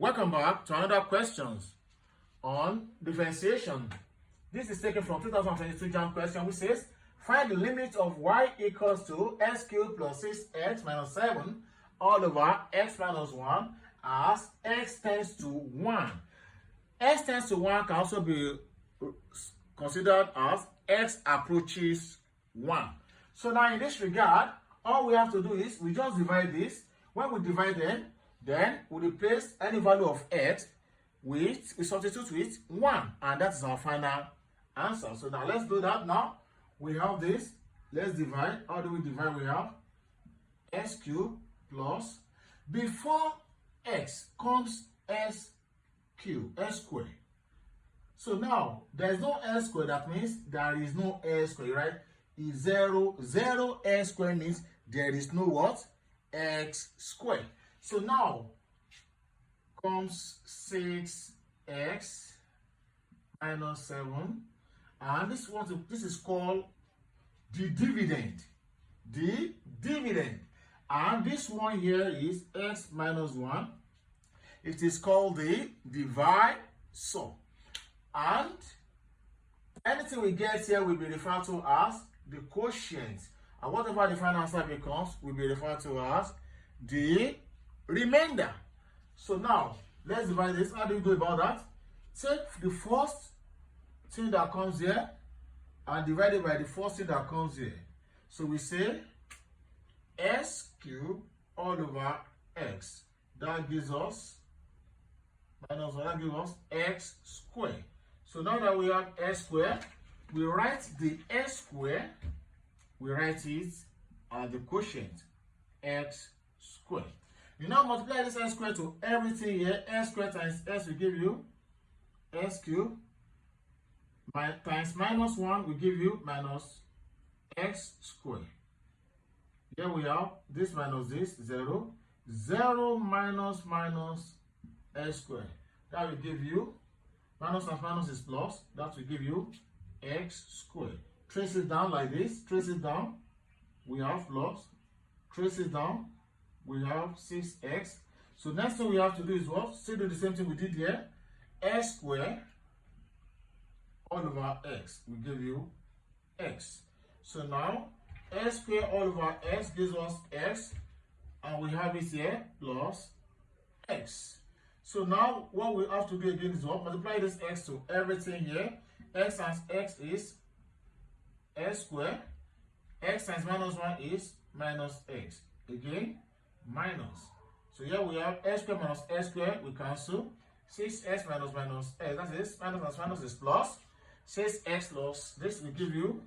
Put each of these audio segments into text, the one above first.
Welcome back to another questions on differentiation. This is taken from 2022 Jamb question, which says find the limit of y equals to x cubed plus 6x minus 7 all over x minus 1 as x tends to 1. X tends to 1 can also be considered as x approaches 1. So now in this regard, all we have to do is we just divide this. When we divide them, then we replace any value of x with, we substitute with 1, and that is our final answer. So now let's do that. Now we have this. Let's divide. How do we divide? We have x cubed plus, before x comes s cubed, s squared. So now there is no s squared, that means there is no s squared, right? Is 0. 0 s squared means there is no what? X squared. So now comes 6x minus 7, and this is called the dividend. The dividend. And this one here is x minus 1. It is called the divisor. And anything we get here will be referred to as the quotient. And whatever the final answer becomes will be referred to as the remainder. So now let's divide this. How do we go about that? Take the first thing that comes here and divide it by the first thing that comes here. So we say s cubed all over x. That gives us minus 1. That gives us x squared. So now that we have x squared, we write the x squared. We write it as the quotient, x squared. You now multiply this x squared to everything here. X squared times s will give you s cubed. Times minus 1 will give you minus x squared. Here we have this minus this, 0. 0 minus x squared. That will give you, minus and minus is plus. That will give you x squared. Trace it down like this. Trace it down. We have plus. Trace it down. We have 6x. So next thing we have to do is what? Still do the same thing we did here. X squared all over x will give you x. So now x squared all over x gives us x, and we have it here plus x. So now what we have to do again is what? Multiply this x to everything here. X times x is x squared. X times minus 1 is minus x. Again, minus. So here we have x squared minus x squared. We cancel. 6x minus x. That is minus is plus. 6x plus this will give you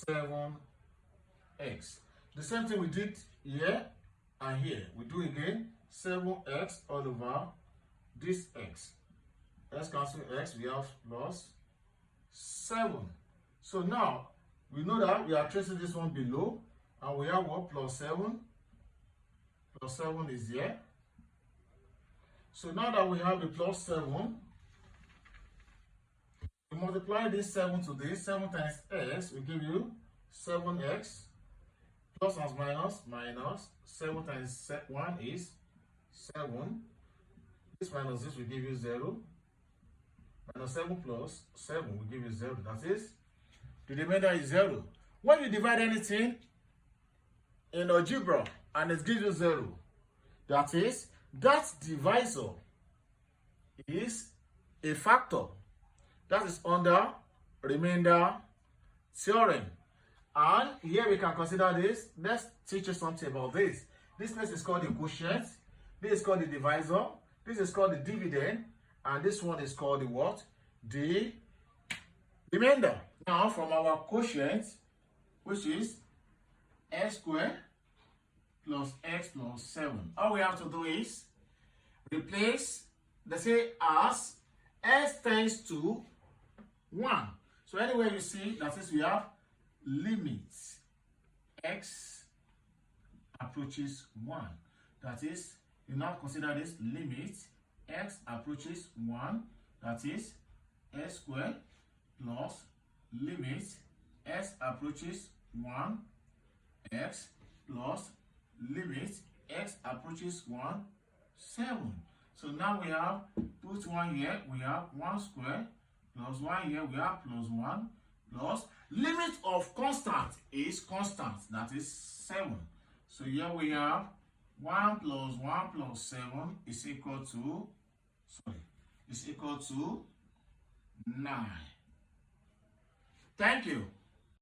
7x. The same thing we did here and here. We do again 7x all over this x. Let's cancel x. We have plus 7. So now we know that we are tracing this one below, and we have what? Plus 7. Plus 7 is here. So now that we have the plus 7, we multiply this 7 to this. 7 times x will give you 7x. Plus and minus. 7 times 1 is 7. This minus this will give you 0. Minus 7 plus 7 will give you 0. That is, the remainder is 0. When you divide anything in algebra and it gives you 0, that is, that divisor is a factor. That is under remainder theorem. And here we can consider this. Let's teach you something about this. This place is called the quotient. This is called the divisor. This is called the dividend. And this one is called the what? The remainder. Now from our quotient, which is x squared plus x plus 7, all we have to do is replace, let's say, as s tends to 1. So anywhere you see, that is, we have limit x approaches 1. That is, you now consider this limit x approaches 1. That is x squared plus limit x approaches 1 x plus limit x approaches 1, 7. So now we have, put 1 here, we have 1 square, plus 1 here, we have plus 1, plus, limit of constant is constant, that is 7. So here we have 1 plus 1 plus 7 is equal to, is equal to 9. Thank you.